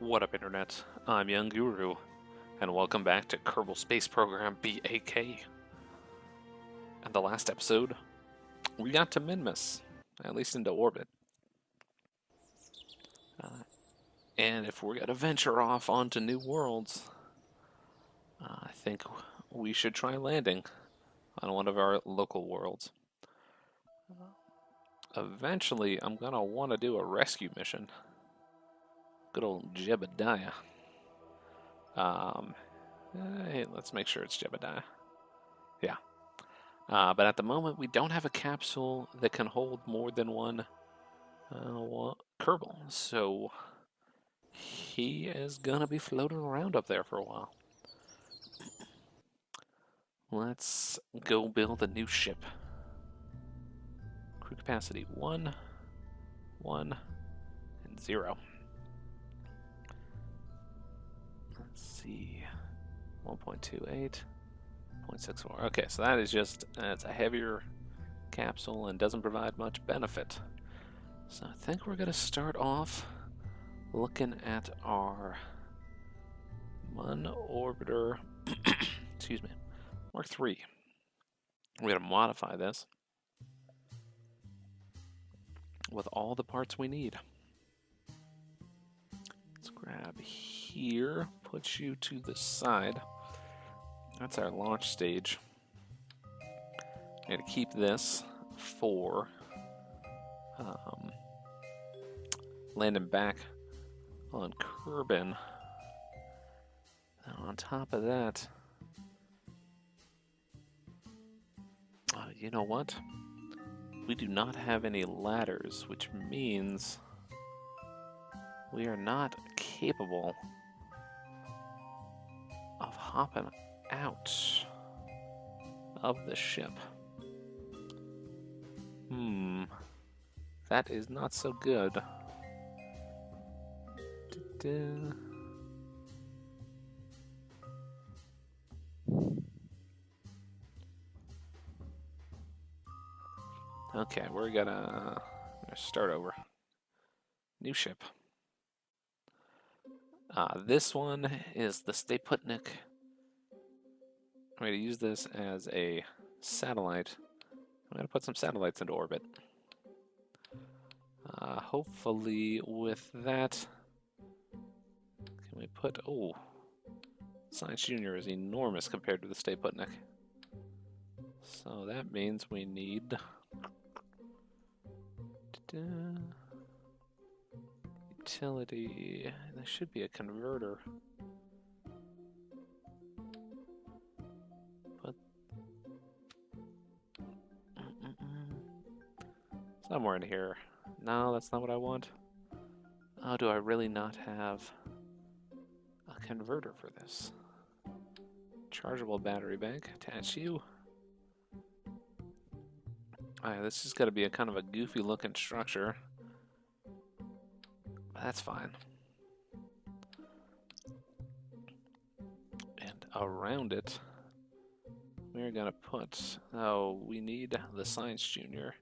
What up, Internet? I'm Young Guru, and welcome back to Kerbal Space Program BAK. In the last episode, we got to Minmus, at least into orbit. And if we're gonna venture off onto new worlds, I think we should try landing on one of our local worlds. Eventually, I'm gonna want to do a rescue mission. Good old Jebediah. Um, hey, let's make sure it's Jebediah. Yeah. But at the moment, we don't have a capsule that can hold more than one Kerbal, so he is gonna be floating around up there for a while. Let's go build a new ship. Crew capacity 1, 1, and 0. Let's see. 1.28, 0.64. Okay, so that is just, it's a heavier capsule and doesn't provide much benefit. So I think we're gonna start off looking at our Mun Orbiter, excuse me, Mark III. We're gonna modify this with all the parts we need. Let's grab here, put you to the side. That's our launch stage. I'm gonna keep this for landing back on Kerbin. And on top of that, you know what? We do not have any ladders, which means we are not capable of hopping out of the ship. That is not so good. Okay, we're gonna start over. New ship. This one is the Stay Putnik. I'm going to use this as a satellite. I'm going to put some satellites into orbit. Hopefully with that, can we put, Science Junior is enormous compared to the Stay Putnik. So that means we need utility. There should be a converter. But somewhere in here. No, that's not what I want. Oh, do I really not have a converter for this? Chargeable battery bank. Attach you. Alright, this is got to be a kind of a goofy looking structure. That's fine. And around it, we're going to put... Oh, we need the Science Junior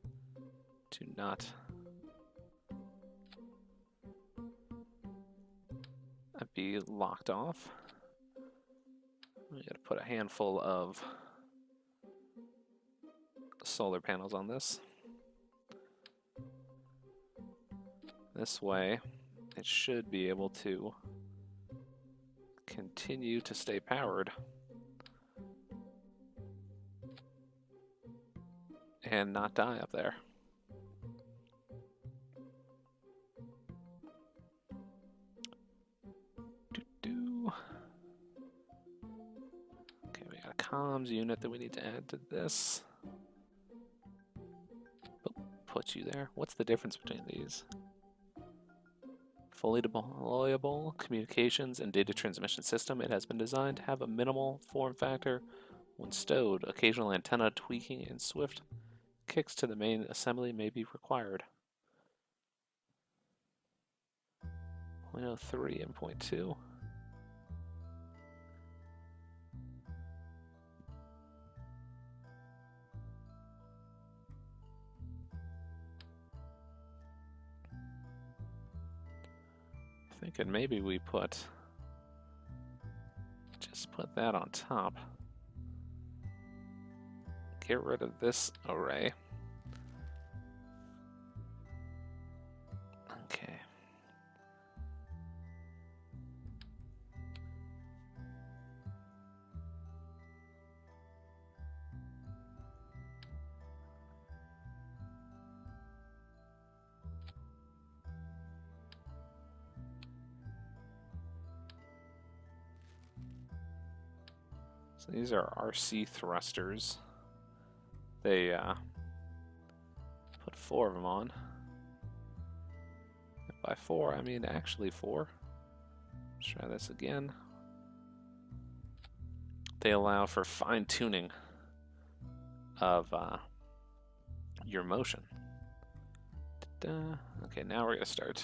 to not be locked off. We got to put a handful of solar panels on this. This way, it should be able to continue to stay powered and not die up there. Okay, we got a comms unit that we need to add to this. Put you there. What's the difference between these? Fully deployable communications and data transmission system. It has been designed to have a minimal form factor when stowed. Occasional antenna tweaking and swift kicks to the main assembly may be required. 0.03 and 0.2. Thinking maybe we just put that on top. Get rid of this array. Okay. So these are RC thrusters. They put 4 of them on. And by 4, I mean actually 4. Let's try this again. They allow for fine-tuning of your motion. Okay, now we're going to start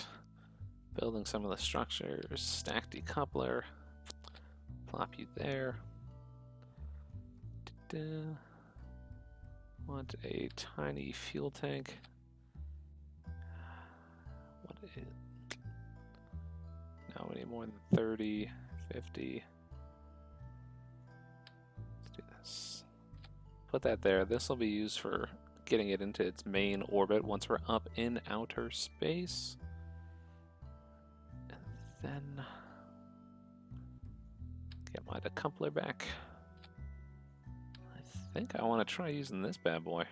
building some of the structures. Stack decoupler. Plop you there. Want a tiny fuel tank. What is it? No, we need more than 30, 50. Let's do this. Put that there. This will be used for getting it into its main orbit once we're up in outer space. And then get my decoupler back. I think I want to try using this bad boy.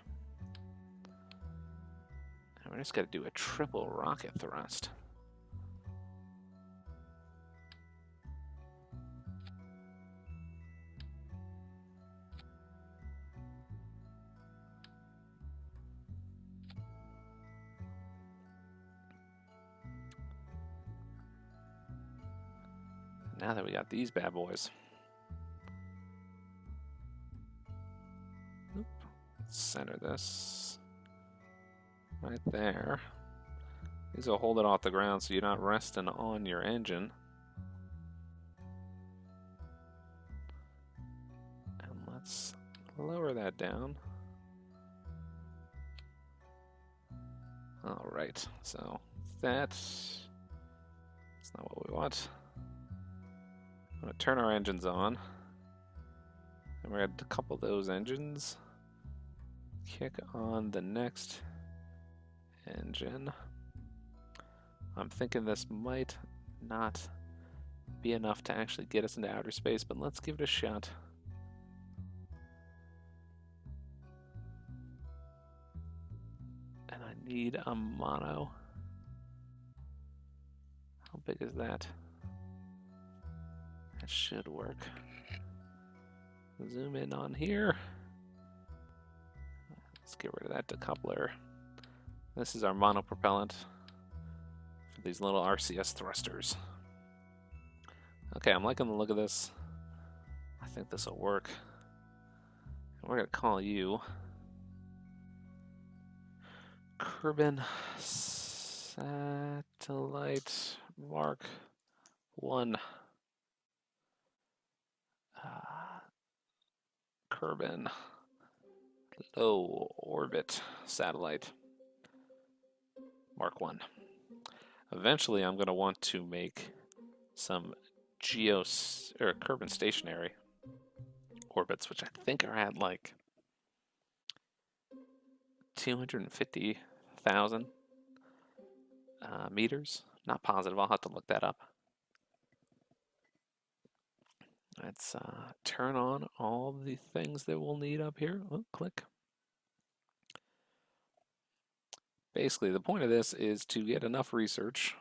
And we're just going to do a triple rocket thrust. Now that we got these bad boys. Center this right there. These will hold it off the ground so you're not resting on your engine. And let's lower that down. Alright, so that's not what we want. I'm going to turn our engines on. And we're going to decouple those engines. Kick on the next engine. I'm thinking this might not be enough to actually get us into outer space, but let's give it a shot. And I need a mono. How big is that? That should work. Zoom in on here. Let's get rid of that decoupler. This is our monopropellant for these little RCS thrusters. Okay, I'm liking the look of this. I think this will work. And we're going to call you Kerbin Satellite Mark 1. Kerbin Low Orbit Satellite Mark 1. Eventually, I'm going to want to make some Kerbin stationary orbits, which I think are at like 250,000 meters. Not positive. I'll have to look that up. Let's turn on all the things that we'll need up here. Oh, click. Basically, the point of this is to get enough research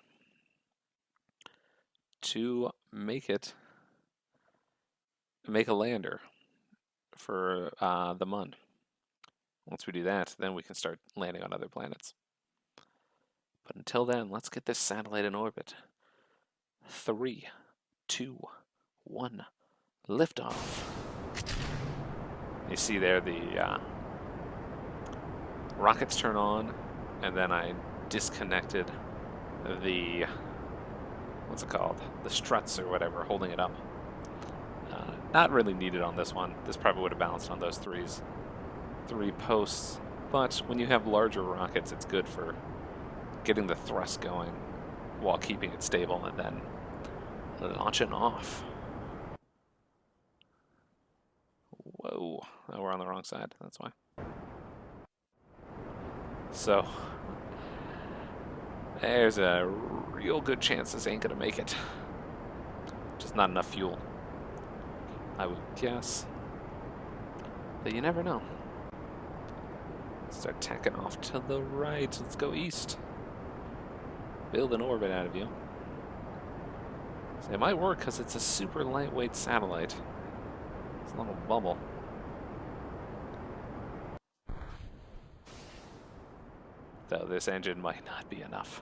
to make a lander for the Mun. Once we do that, then we can start landing on other planets. But until then, let's get this satellite in orbit. 3, 2, 1, liftoff. You see there the rockets turn on, and then I disconnected the, what's it called? The struts or whatever, holding it up. Not really needed on this one. This probably would have balanced on those three posts. But when you have larger rockets, it's good for getting the thrust going while keeping it stable and then launching off. Whoa, oh, we're on the wrong side, that's why. So, there's a real good chance this ain't gonna make it. Just not enough fuel, I would guess. But you never know. Start tacking off to the right. Let's go east. Build an orbit out of you. So it might work because it's a super lightweight satellite. It's a little bubble. Though this engine might not be enough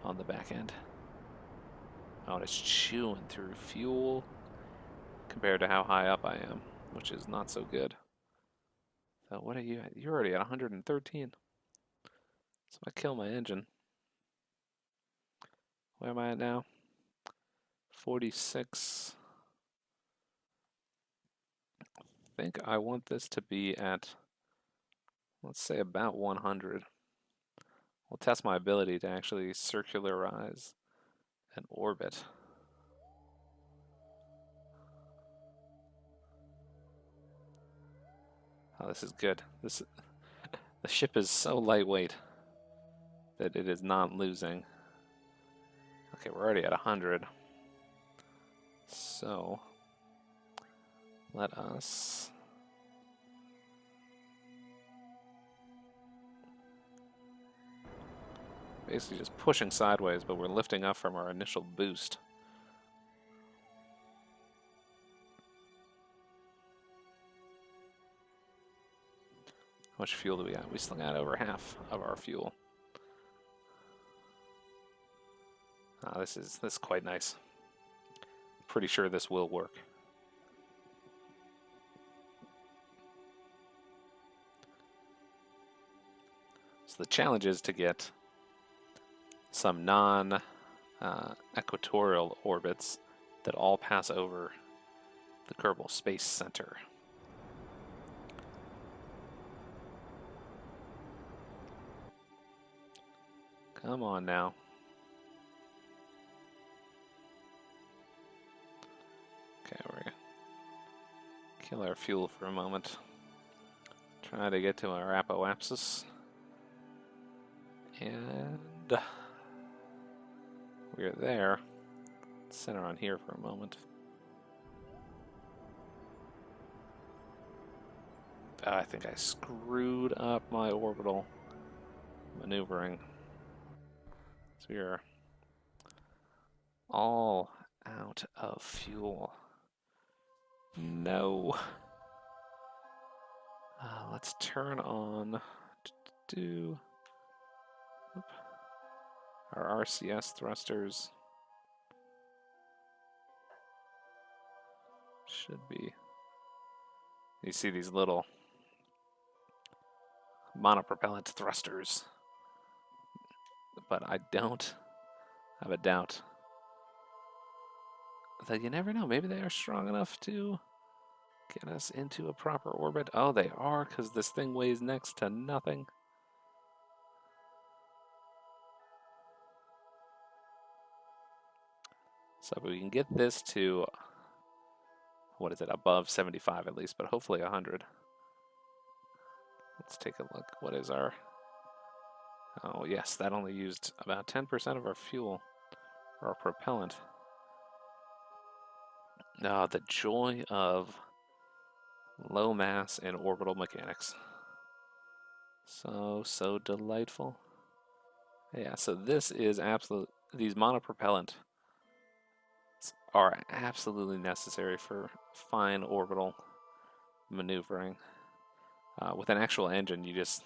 on the back end. Oh, it's chewing through fuel compared to how high up I am, which is not so good. So what are you at? You're already at 113. So I kill my engine. Where am I at now? 46. I think I want this to be at, let's say, about 100. We'll test my ability to actually circularize an orbit. Oh, this is good. The ship is so lightweight that it is not losing. Okay, we're already at 100. So let us basically just pushing sideways, but we're lifting up from our initial boost. How much fuel do we got? We still got over half of our fuel. This is quite nice. Pretty sure this will work. So the challenge is to get some non-equatorial orbits that all pass over the Kerbal Space Center. Come on now. Okay, we're gonna kill our fuel for a moment. Try to get to our apoapsis. And we're there. Let's center on here for a moment. I think I screwed up my orbital maneuvering. So we are all out of fuel. No. Let's turn on our RCS thrusters. Should be. You see these little monopropellant thrusters, but I don't have a doubt that you never know. Maybe they are strong enough to get us into a proper orbit. Oh, they are, because this thing weighs next to nothing. So if we can get this to, what is it, above 75 at least, but hopefully 100. Let's take a look. What is our... Oh, yes, that only used about 10% of our fuel, or our propellant. Ah, the joy of low mass and orbital mechanics. So delightful. Yeah, so this is absolute. These monopropellant are absolutely necessary for fine orbital maneuvering. With an actual engine, you just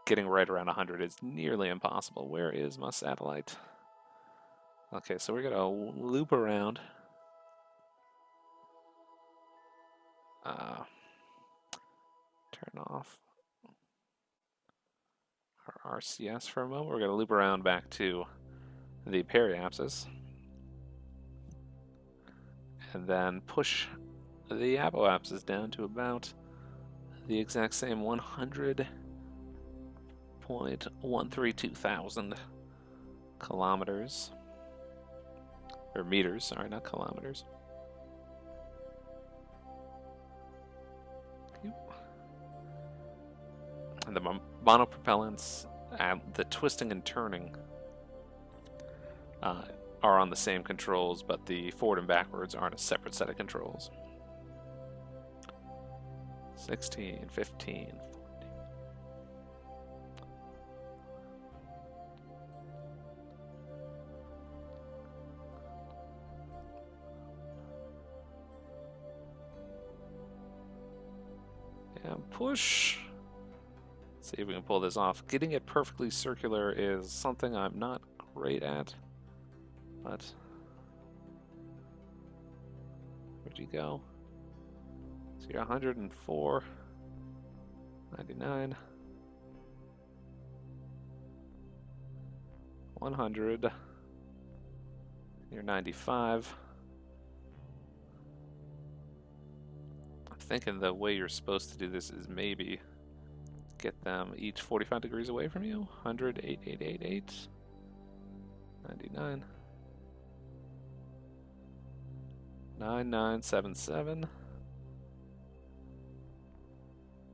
getting right around 100 is nearly impossible. Where is my satellite? Okay, so we're gonna loop around. Turn off our RCS for a moment. We're gonna loop around back to the periapsis, and then push the apoapsis down to about the exact same 100.132 thousand. kilometers. Or meters, sorry, not kilometers. And the monopropellants, the twisting and turning are on the same controls, but the forward and backwards are on a separate set of controls. 16, 15, 14. And push. Let's see if we can pull this off. Getting it perfectly circular is something I'm not great at, but where'd you go? So you're 104, 99, 100, you're 95. I'm thinking the way you're supposed to do this is maybe get them each 45 degrees away from you. 100, 8, 8, 8, 8, 99, 9977.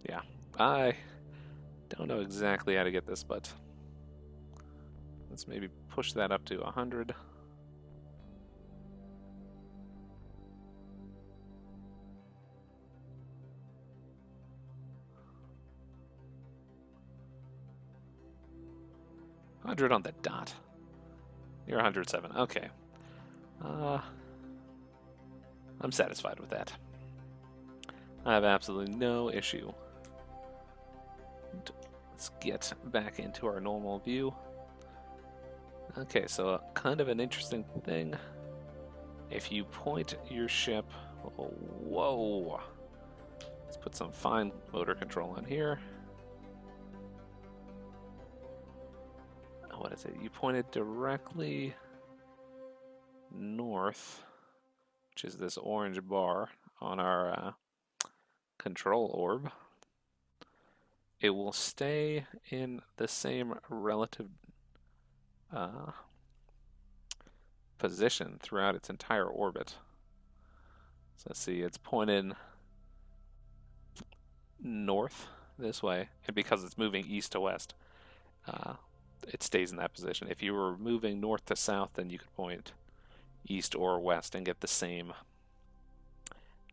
Yeah, I don't know exactly how to get this, but let's maybe push that up to 100. $100 on the dot. You're 107. Okay. I'm satisfied with that. I have absolutely no issue. Let's get back into our normal view. Okay, so kind of an interesting thing. If you point your ship... Oh, whoa! Let's put some fine motor control on here. What is it? You point it directly north, which is this orange bar on our control orb. It will stay in the same relative position throughout its entire orbit. So let's see, it's pointed north this way, and because it's moving east to west, it stays in that position. If you were moving north to south, then you could point east or west and get the same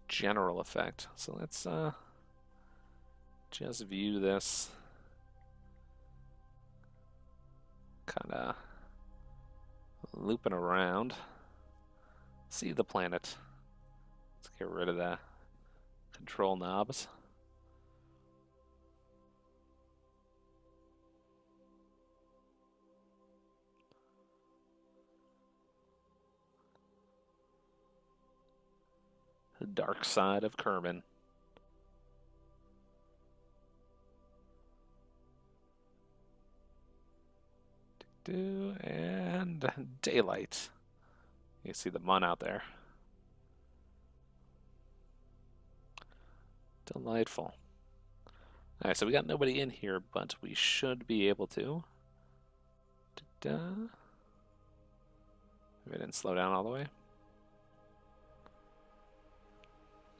general effect. So let's just view this kind of looping around. See the planet. Let's get rid of the control knobs. The dark side of Kerbin. And daylight. You see the mun out there. Delightful. Alright, so we got nobody in here, but we should be able to. Maybe I didn't slow down all the way.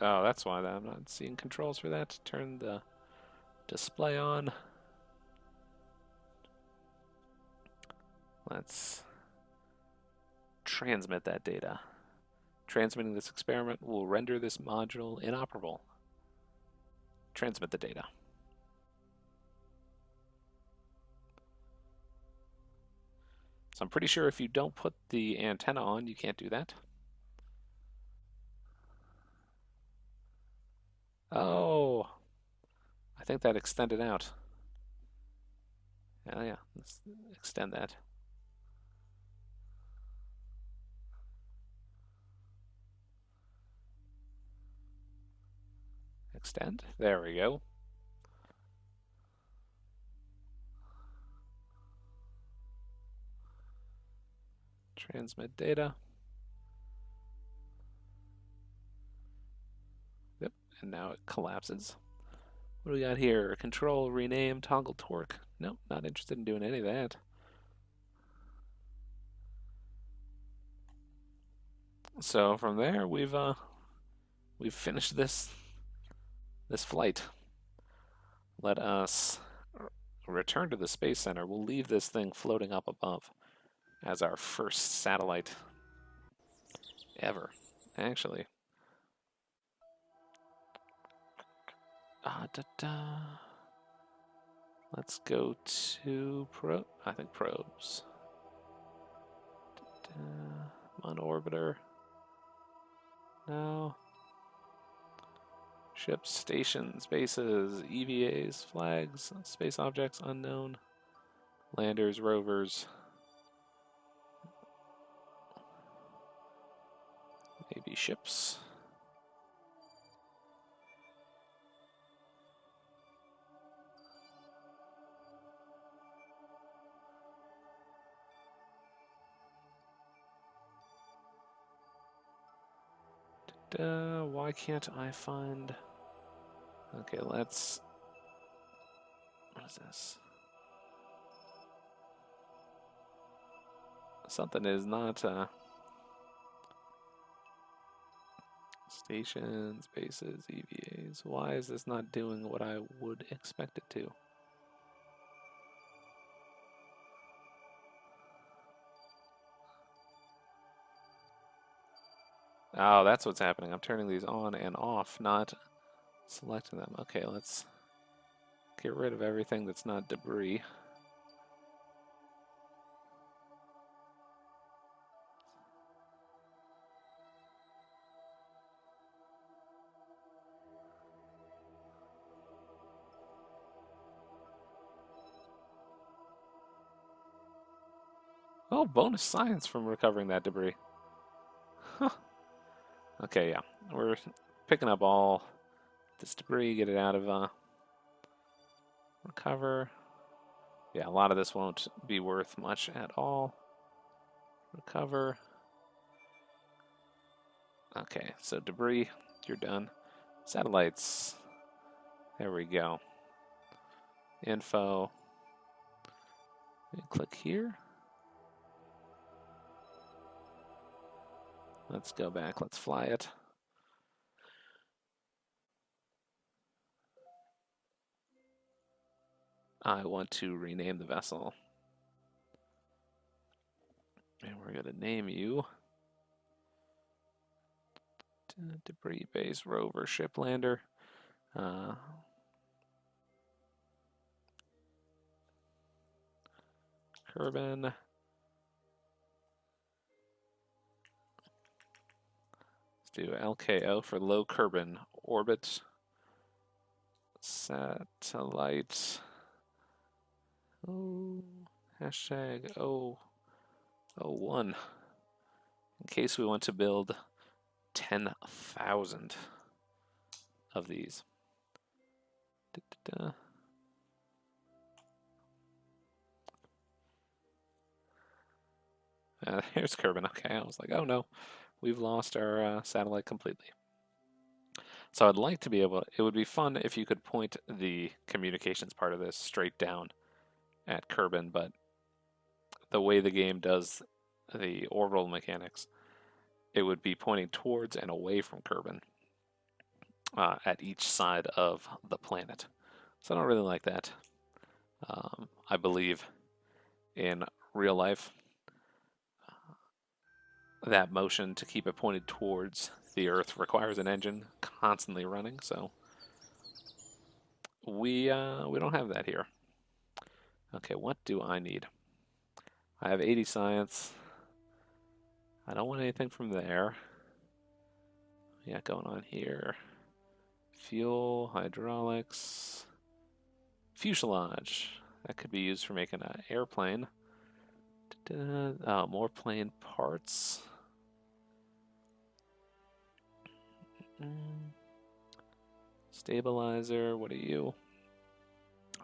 Oh, that's why I'm not seeing controls for that. Turn the display on. Let's transmit that data. Transmitting this experiment will render this module inoperable. Transmit the data. So I'm pretty sure if you don't put the antenna on, you can't do that. Oh, I think that extended out. Yeah, let's extend that. Extend. There we go. Transmit data. Yep, and now it collapses. What do we got here? Control, rename, toggle torque. Nope, not interested in doing any of that. So from there, we've finished this flight. Let us return to the Space Center. We'll leave this thing floating up above as our first satellite ever. Actually, da, da. Let's go to I think probes. On orbiter. No. Ships, stations, bases, EVAs, flags, space objects unknown, landers, rovers, maybe ships. Why can't I find... Okay, let's... What is this? Something is not... Stations, bases, EVAs. Why is this not doing what I would expect it to? Oh, that's what's happening. I'm turning these on and off, not selecting them. Okay, let's get rid of everything that's not debris. Oh, bonus science from recovering that debris. Huh. Okay, yeah. We're picking up all this debris, get it out of recover. Yeah, a lot of this won't be worth much at all. Recover. Okay, so debris, you're done. Satellites. There we go. Info. Click here. Let's go back. Let's fly it. I want to rename the vessel. And we're going to name you Debris Base Rover Ship Lander. Kerbin. Let's do LKO for low Kerbin orbit. Satellite. Oh, hashtag 001. In case we want to build 10,000 of these. Here's Kerbin. Okay, I was like, oh no, we've lost our satellite completely. So I'd like to be able, it would be fun if you could point the communications part of this straight down at Kerbin, but the way the game does the orbital mechanics, it would be pointing towards and away from Kerbin at each side of the planet. So I don't really like that. I believe in real life, that motion to keep it pointed towards the Earth requires an engine constantly running, so we don't have that here. Okay, what do I need? I have 80 science. I don't want anything from there. Yeah, going on here. Fuel, hydraulics, fuselage. That could be used for making an airplane. More plane parts. Stabilizer, what are you?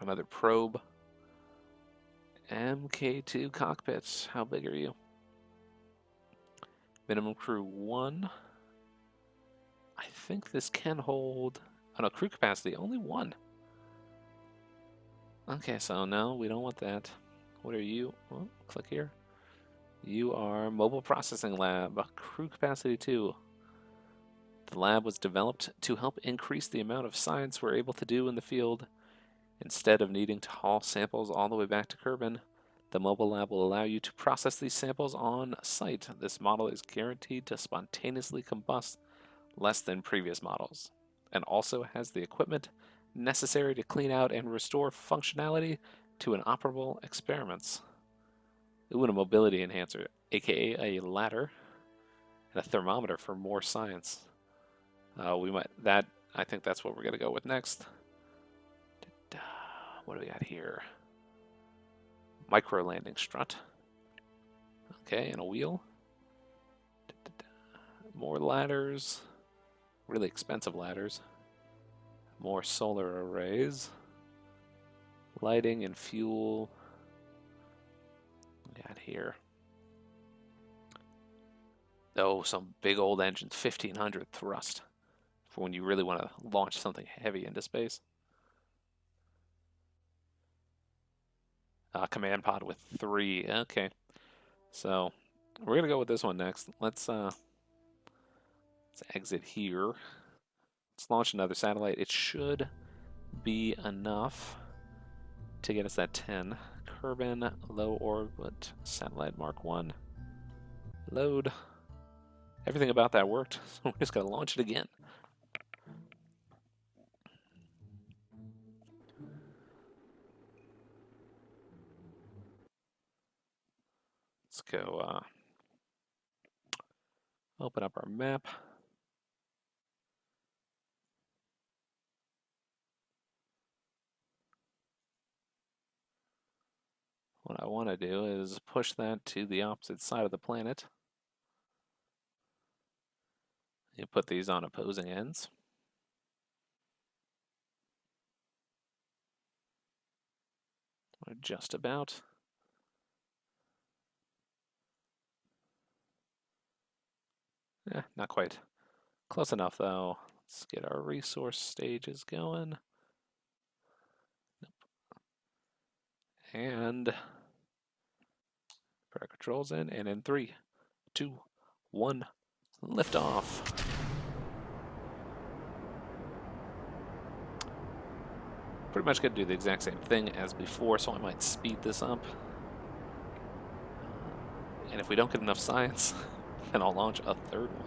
Another probe. MK2 cockpits. How big are you? Minimum crew 1. I think this can hold... Oh no, crew capacity, only 1. Okay, so no, we don't want that. What are you? Oh, click here. You are Mobile Processing Lab, crew capacity 2. The lab was developed to help increase the amount of science we're able to do in the field. Instead of needing to haul samples all the way back to Kerbin, the mobile lab will allow you to process these samples on site. This model is guaranteed to spontaneously combust less than previous models, and also has the equipment necessary to clean out and restore functionality to inoperable experiments. Ooh, and a mobility enhancer, aka a ladder and a thermometer for more science. I think that's what we're gonna go with next. What do we got here? Micro landing strut. Okay, and a wheel. More ladders. Really expensive ladders. More solar arrays. Lighting and fuel. What we got here? Oh, some big old engines. 1500 thrust. For when you really want to launch something heavy into space. Command pod with 3. Okay. So, we're going to go with this one next. Let's exit here. Let's launch another satellite. It should be enough to get us that 10. Kerbin, low orbit, satellite Mark 1. Load. Everything about that worked, so we're just going to launch it again. Let's go open up our map. What I want to do is push that to the opposite side of the planet. You put these on opposing ends. Just about. Not quite. Close enough, though. Let's get our resource stages going. And put our controls in, and in 3, 2, 1, lift off. Pretty much going to do the exact same thing as before, so I might speed this up. And if we don't get enough science, then I'll launch a third one.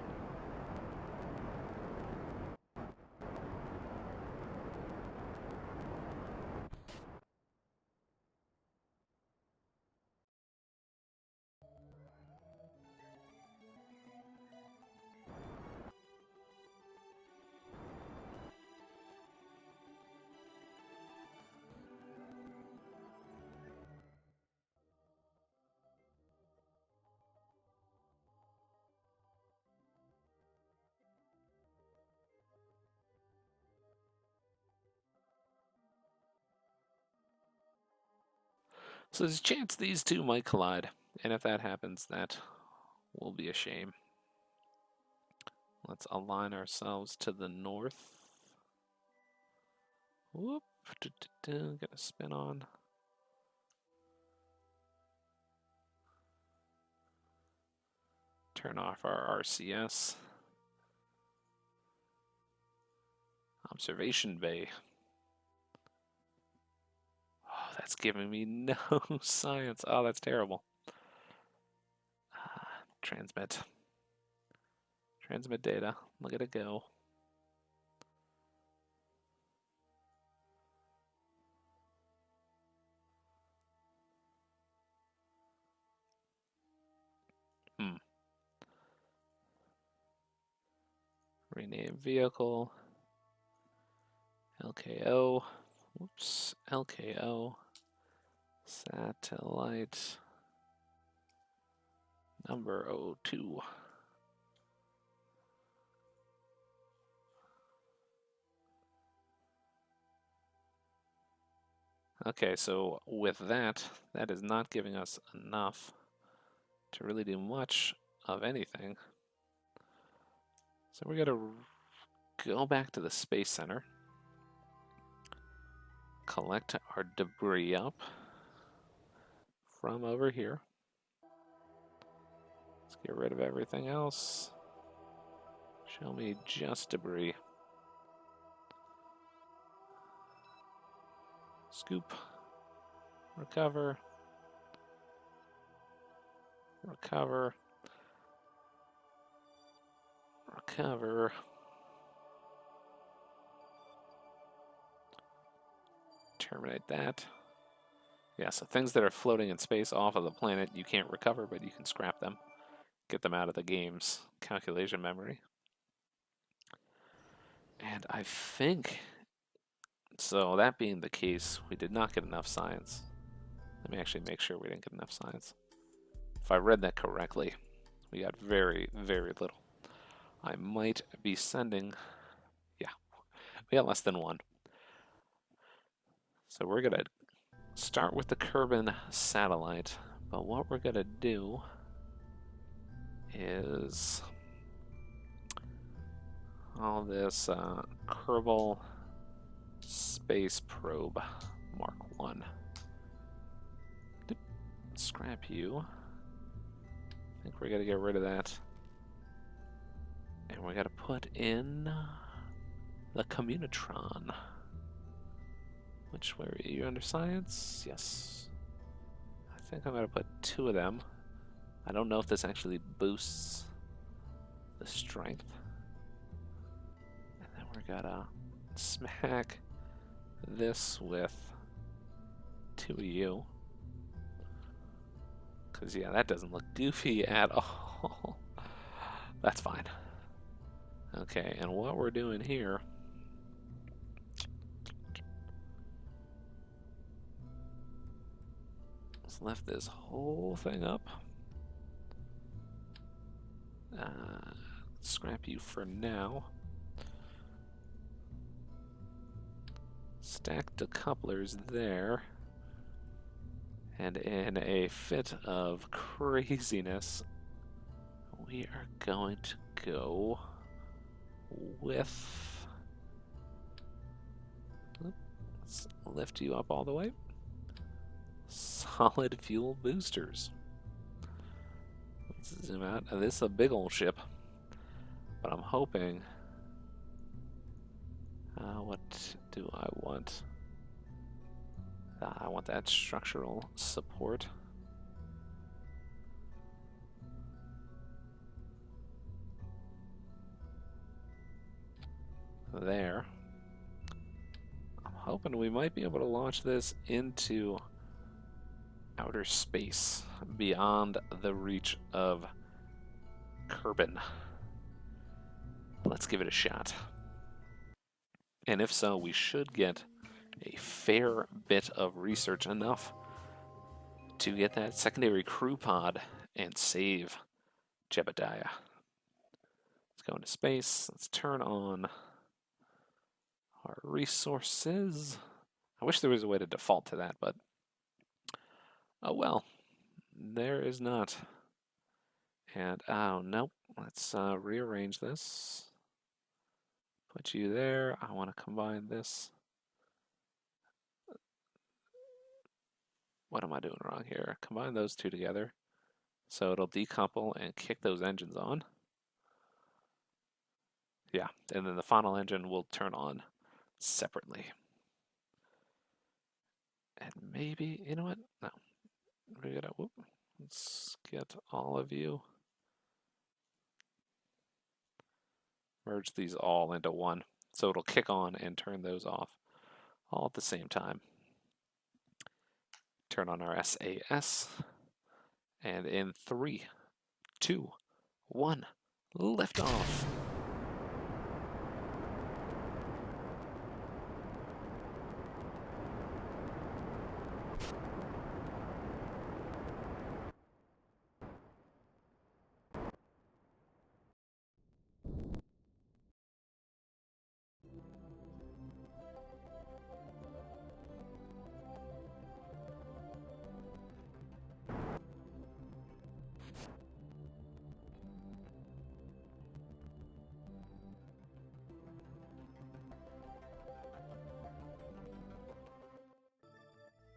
So there's a chance these two might collide, and if that happens, that will be a shame. Let's align ourselves to the north. Whoop, gonna spin on. Turn off our RCS. Observation bay. Oh, that's giving me no science. Oh, that's terrible. Transmit. Transmit data. Look at it go. Rename vehicle. LKO. Whoops. LKO. Satellite number 02. Okay, so with that, that is not giving us enough to really do much of anything. So we're going to go back to the Space Center, collect our debris up from over here. Let's get rid of everything else. Show me just debris. Scoop. Recover. Recover. Recover. Terminate that. Yeah, so things that are floating in space off of the planet, you can't recover, but you can scrap them. Get them out of the game's calculation memory. And I think, so that being the case, we did not get enough science. Let me actually make sure we didn't get enough science. If I read that correctly, we got very, very little. I might be sending, yeah, we got less than one. So we're going to start with the Kerbin satellite, but what we're going to do is all this Kerbal Space Probe Mark 1. Scrap you. I think we're going to get rid of that. And we're going to put in the Communitron. Where are you under science? Yes. I think I'm going to put 2 of them. I don't know if this actually boosts the strength. And then we're going to smack this with 2 of you. Because, yeah, that doesn't look goofy at all. That's fine. Okay, and what we're doing here... let's lift this whole thing up. Scrap you for now. Stack decouplers there. And in a fit of craziness, we are going to go with... let's lift you up all the way. Solid fuel boosters. Let's zoom out. Now, this is a big old ship, but I'm hoping... what do I want? I want that structural support. There. I'm hoping we might be able to launch this into outer space beyond the reach of Kerbin. Let's give it a shot. And if so, we should get a fair bit of research, enough to get that secondary crew pod and save Jebediah. Let's go into space. Let's turn on our resources. I wish there was a way to default to that, but oh well. There is not. And oh nope. Let's rearrange this. Put you there. I want to combine this. What am I doing wrong here? Combine those 2 together. So it'll decouple and kick those engines on. Yeah, and then the final engine will turn on separately. And maybe, you know what? No. We're gonna, whoop. Let's get all of you. Merge these all into one. So it'll kick on and turn those off all at the same time. Turn on our SAS. And in 3, 2, 1, lift off.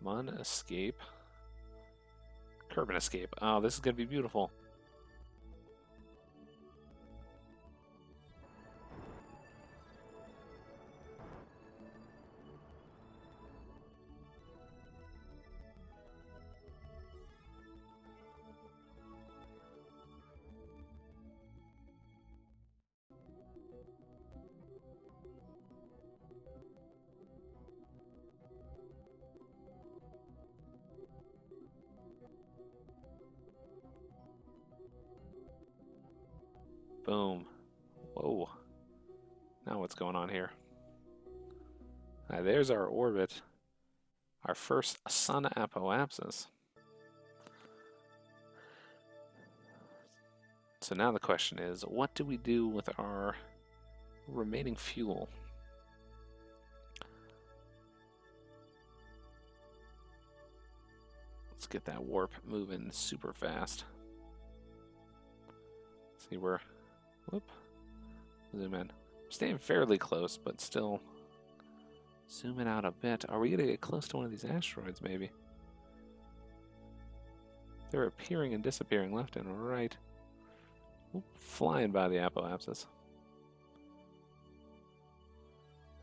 Mun escape. Kerbin escape. Oh, this is going to be beautiful. Boom. Whoa. Now what's going on here? There's our orbit. Our first sun apoapsis. So now the question is, what do we do with our remaining fuel? Let's get that warp moving super fast. See, we're, whoop, zoom in. Staying fairly close, but still zooming out a bit. Are we gonna get close to one of these asteroids, maybe? They're appearing and disappearing left and right. Oop, flying by the apoapsis.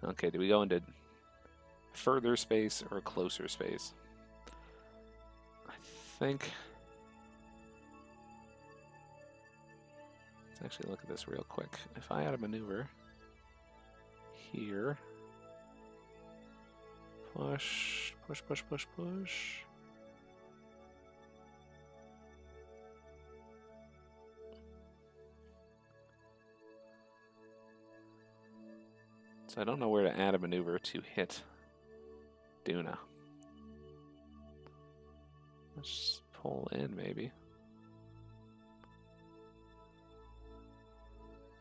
Okay, do we go into further space or closer space? I think... Let's actually look at this real quick. If I had a maneuver here, push, push, push, push, push. So I don't know where to add a maneuver to hit Duna. Let's pull in, maybe.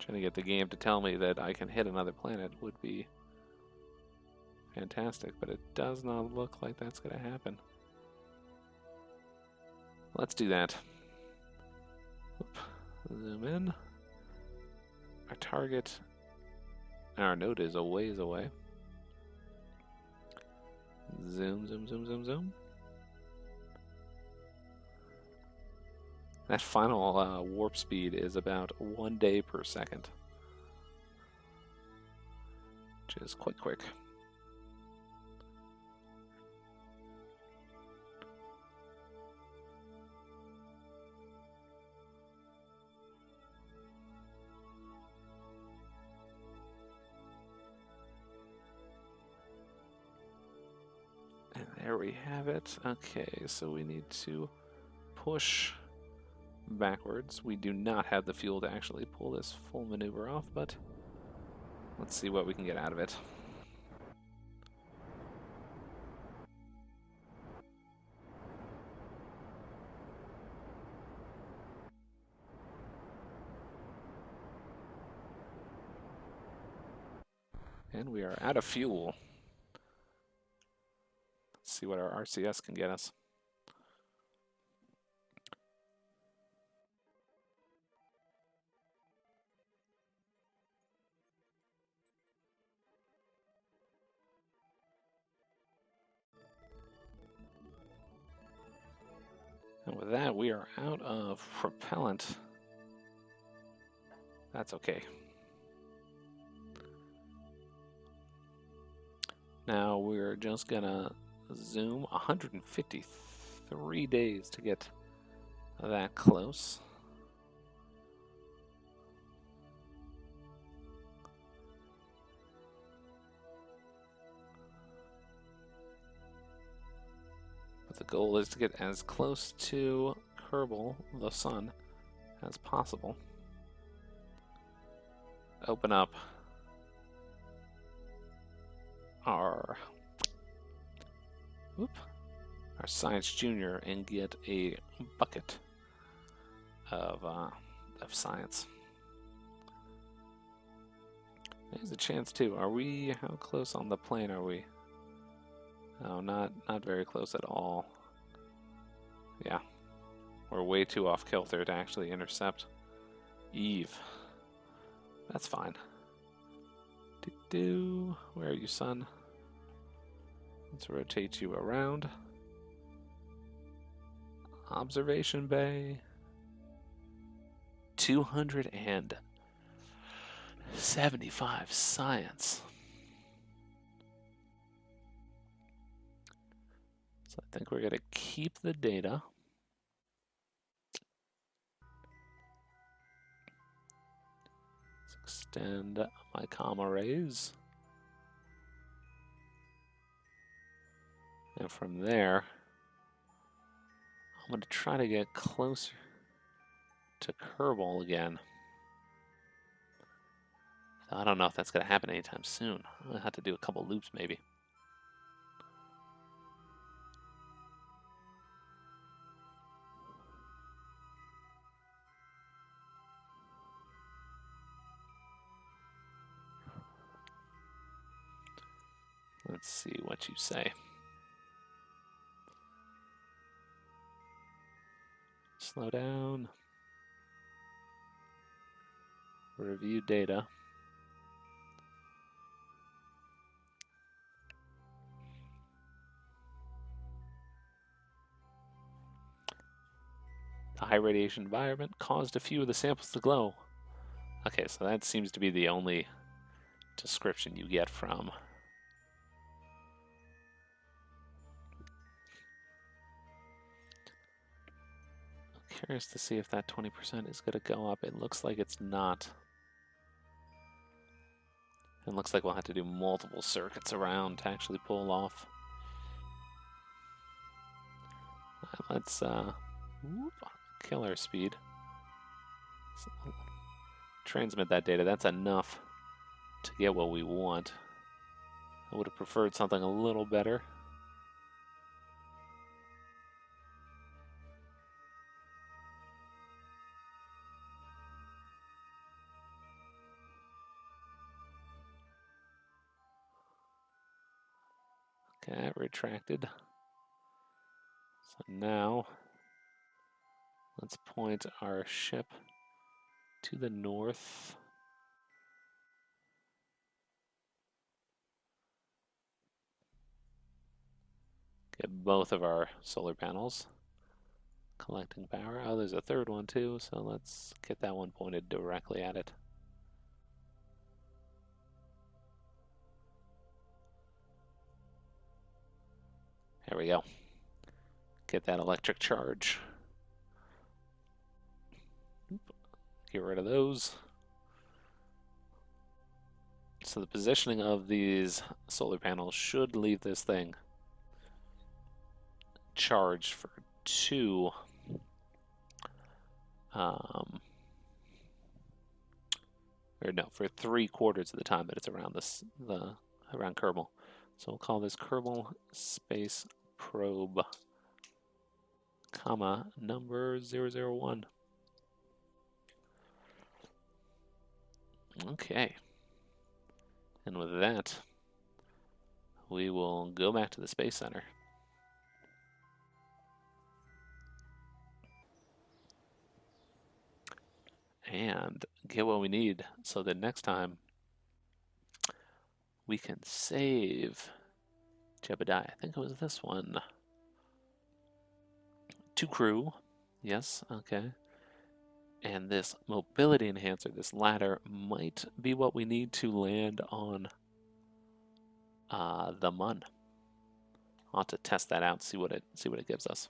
Trying to get the game to tell me that I can hit another planet would be fantastic, but it does not look like that's going to happen. Let's do that. Oop. Zoom in. Our target, our node is a ways away. Zoom, zoom, zoom, zoom, zoom. That final warp speed is about 1 day per second, which is quite quick. And there we have it. Okay, so we need to push backwards. We do not have the fuel to actually pull this full maneuver off, but let's see what we can get out of it. And we are out of fuel. Let's see what our RCS can get us. And with that, we are out of propellant. That's okay. Now we're just gonna zoom 153 days to get that close. But the goal is to get as close to Kerbal, the sun, as possible. Open up our Science Junior and get a bucket of science. There's a chance too. Are we? How close on the plane are we? No, not very close at all. Yeah, we're way too off kilter to actually intercept Eve. That's fine. Where are you, son? Let's rotate you around. Observation bay. 275 science. So I think we're going to keep the data. Let's extend my comm arrays. And from there, I'm going to try to get closer to Kerbal again. I don't know if that's going to happen anytime soon. I'll have to do a couple loops maybe. Let's see what you say. Slow down. Review data. The high radiation environment caused a few of the samples to glow. Okay, so that seems to be the only description you get from. I'm curious to see if that 20% is going to go up. It looks like it's not. It looks like we'll have to do multiple circuits around to actually pull off. Let's kill our speed. So, transmit that data. That's enough to get what we want. I would have preferred something a little better. Okay, retracted. So now, let's point our ship to the north. Get both of our solar panels collecting power. Oh, there's a third one too, so let's get that one pointed directly at it. There we go. Get that electric charge. Get rid of those. So the positioning of these solar panels should leave this thing charged for for 3/4 of the time that it's around around Kerbal. So we'll call this Kerbal Space Probe, number 001. Okay. And with that, we will go back to the Space Center. And get what we need so that next time we can save Jebediah. I think it was this one. 2 crew. Yes, okay. And this mobility enhancer, this ladder, might be what we need to land on the Mun. I'll have to test that out and see what it gives us.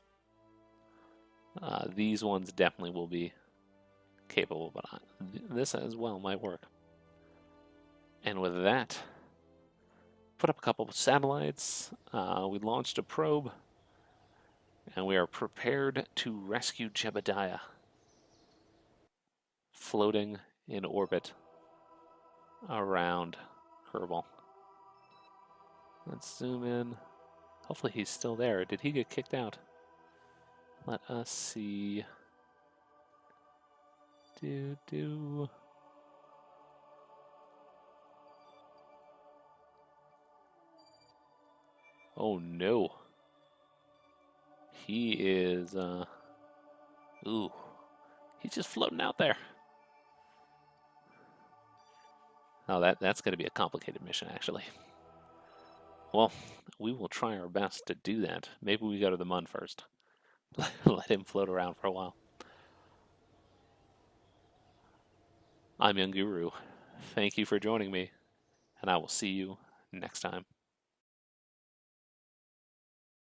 These ones definitely will be capable, but this as well might work. And with that, put up a couple of satellites. We launched a probe, and we are prepared to rescue Jebediah, floating in orbit around Kerbal. Let's zoom in. Hopefully he's still there. Did he get kicked out? Let us see. Oh no. He is, ooh. He's just floating out there. Oh, that's going to be a complicated mission, actually. Well, we will try our best to do that. Maybe we go to the Mun first. Let him float around for a while. I'm Young Guru. Thank you for joining me, and I will see you next time.